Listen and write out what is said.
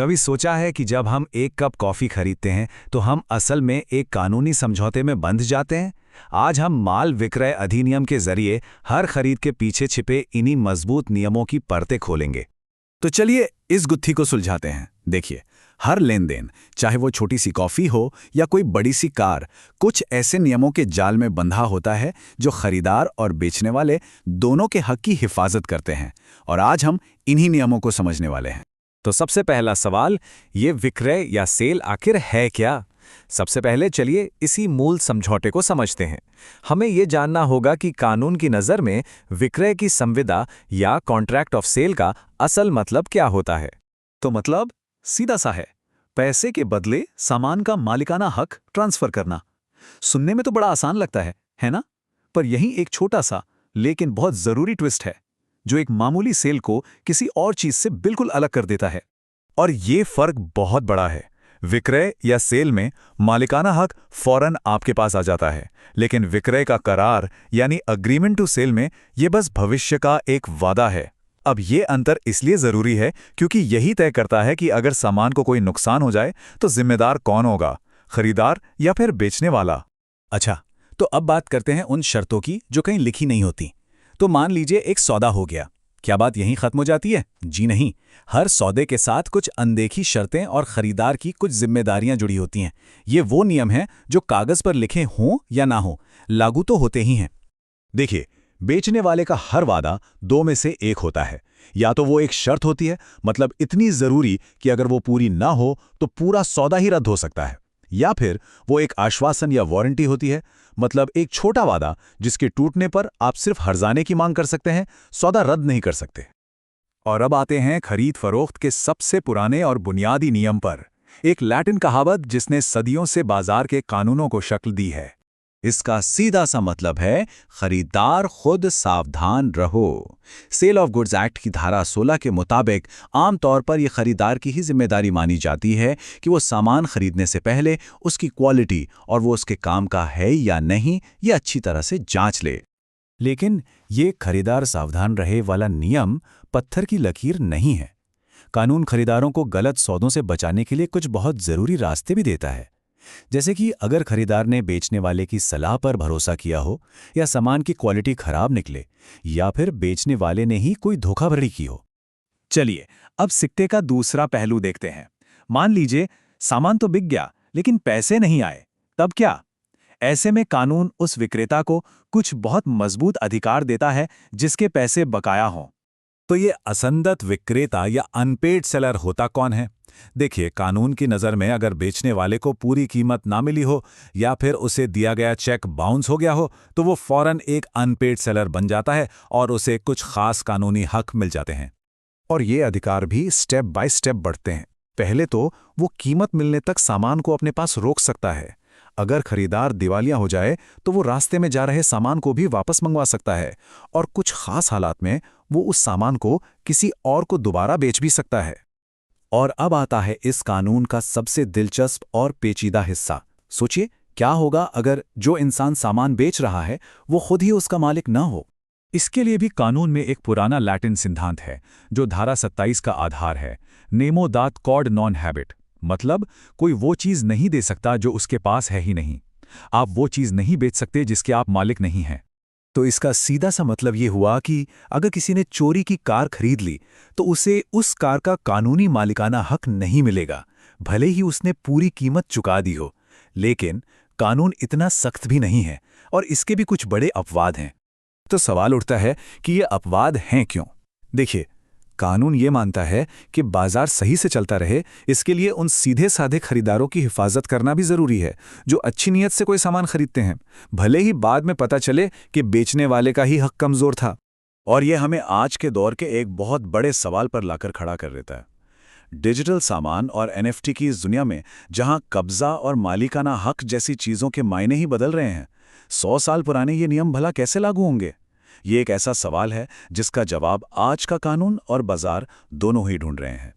कभी सोचा है कि जब हम एक कप कॉफ़ी खरीदते हैं तो हम असल में एक कानूनी समझौते में बंध जाते हैं। आज हम माल विक्रय अधिनियम के जरिए हर खरीद के पीछे छिपे इन्हीं मजबूत नियमों की परतें खोलेंगे। तो चलिए इस गुत्थी को सुलझाते हैं। देखिए, हर लेन देन, चाहे वो छोटी सी कॉफ़ी हो या कोई बड़ी सी कार, कुछ ऐसे नियमों के जाल में बंधा होता है जो खरीदार और बेचने वाले दोनों के हक की हिफाजत करते हैं। और आज हम इन्हीं नियमों को समझने वाले हैं। तो सबसे पहला सवाल, ये विक्रय या सेल आखिर है क्या? सबसे पहले चलिए इसी मूल समझौते को समझते हैं। हमें ये जानना होगा कि कानून की नज़र में विक्रय की संविदा या कॉन्ट्रैक्ट ऑफ सेल का असल मतलब क्या होता है। तो मतलब सीधा सा है, पैसे के बदले सामान का मालिकाना हक ट्रांसफर करना। सुनने में तो बड़ा आसान लगता है ना? पर यही एक छोटा सा लेकिन बहुत जरूरी ट्विस्ट है जो एक मामूली सेल को किसी और चीज से बिल्कुल अलग कर देता है। और ये फर्क बहुत बड़ा है। विक्रय या सेल में मालिकाना हक फौरन आपके पास आ जाता है, लेकिन विक्रय का करार यानी अग्रीमेंट टू सेल में ये बस भविष्य का एक वादा है। अब ये अंतर इसलिए जरूरी है क्योंकि यही तय करता है कि अगर सामान को कोई नुकसान हो जाए तो जिम्मेदार कौन होगा, खरीदार या फिर बेचने वाला। अच्छा, तो अब बात करते हैं उन शर्तों की जो कहीं लिखी नहीं होती। तो मान लीजिए एक सौदा हो गया, क्या बात यहीं खत्म हो जाती है? जी नहीं, हर सौदे के साथ कुछ अनदेखी शर्तें और खरीदार की कुछ जिम्मेदारियां जुड़ी होती हैं। ये वो नियम हैं जो कागज पर लिखे हों या ना हो, लागू तो होते ही हैं। देखिए, बेचने वाले का हर वादा दो में से एक होता है। या तो वो एक शर्त होती है, मतलब इतनी जरूरी कि अगर वो पूरी ना हो तो पूरा सौदा ही रद्द हो सकता है, या फिर वो एक आश्वासन या वारंटी होती है, मतलब एक छोटा वादा जिसके टूटने पर आप सिर्फ हर्जाने की मांग कर सकते हैं, सौदा रद्द नहीं कर सकते। और अब आते हैं खरीद फरोख्त के सबसे पुराने और बुनियादी नियम पर, एक लैटिन कहावत जिसने सदियों से बाजार के कानूनों को शक्ल दी है। इसका सीधा सा मतलब है, खरीदार खुद सावधान रहो। सेल ऑफ गुड्स एक्ट की धारा 16 के मुताबिक आमतौर पर यह खरीदार की ही जिम्मेदारी मानी जाती है कि वो सामान खरीदने से पहले उसकी क्वालिटी और वो उसके काम का है या नहीं, ये अच्छी तरह से जांच ले। लेकिन ये खरीदार सावधान रहे वाला नियम पत्थर की लकीर नहीं है। कानून खरीदारों को गलत सौदों से बचाने के लिए कुछ बहुत जरूरी रास्ते भी देता है। जैसे कि अगर खरीदार ने बेचने वाले की सलाह पर भरोसा किया हो, या सामान की क्वालिटी खराब निकले, या फिर बेचने वाले ने ही कोई धोखाधड़ी की हो। चलिए अब सिक्के का दूसरा पहलू देखते हैं। मान लीजिए सामान तो बिक गया लेकिन पैसे नहीं आए, तब क्या? ऐसे में कानून उस विक्रेता को कुछ बहुत मजबूत अधिकार देता है जिसके पैसे बकाया हों। तो ये असंदत विक्रेता या अनपेड सेलर होता कौन है? देखिए, कानून की नज़र में अगर बेचने वाले को पूरी कीमत ना मिली हो या फिर उसे दिया गया चेक बाउंस हो गया हो, तो वो फौरन एक अनपेड सेलर बन जाता है और उसे कुछ खास कानूनी हक मिल जाते हैं। और ये अधिकार भी स्टेप बाय स्टेप बढ़ते हैं। पहले तो वो कीमत मिलने तक सामान को अपने पास रोक सकता है। अगर खरीदार दिवालिया हो जाए तो वो रास्ते में जा रहे सामान को भी वापस मंगवा सकता है, और कुछ खास हालात में वो उस सामान को किसी और को दोबारा बेच भी सकता है। और अब आता है इस कानून का सबसे दिलचस्प और पेचीदा हिस्सा। सोचिए, क्या होगा अगर जो इंसान सामान बेच रहा है वो खुद ही उसका मालिक न हो? इसके लिए भी कानून में एक पुराना लैटिन सिद्धांत है जो धारा 27 का आधार है, नेमो दात कॉड नॉन हैबिट। मतलब कोई वो चीज़ नहीं दे सकता जो उसके पास है ही नहीं। आप वो चीज़ नहीं बेच सकते जिसके आप मालिक नहीं हैं। तो इसका सीधा सा मतलब ये हुआ कि अगर किसी ने चोरी की कार खरीद ली तो उसे उस कार का कानूनी मालिकाना हक नहीं मिलेगा, भले ही उसने पूरी कीमत चुका दी हो। लेकिन कानून इतना सख्त भी नहीं है और इसके भी कुछ बड़े अपवाद हैं। तो सवाल उठता है कि ये अपवाद हैं क्यों? देखिए, कानून ये मानता है कि बाजार सही से चलता रहे, इसके लिए उन सीधे साधे खरीदारों की हिफाजत करना भी जरूरी है जो अच्छी नीयत से कोई सामान खरीदते हैं, भले ही बाद में पता चले कि बेचने वाले का ही हक कमजोर था। और ये हमें आज के दौर के एक बहुत बड़े सवाल पर लाकर खड़ा कर देता है। डिजिटल सामान और एनएफटी की इस दुनिया में जहां कब्जा और मालिकाना हक जैसी चीजों के मायने ही बदल रहे हैं, 100 साल पुराने ये नियम भला कैसे लागू होंगे? ये एक ऐसा सवाल है जिसका जवाब आज का कानून और बाजार दोनों ही ढूंढ रहे हैं।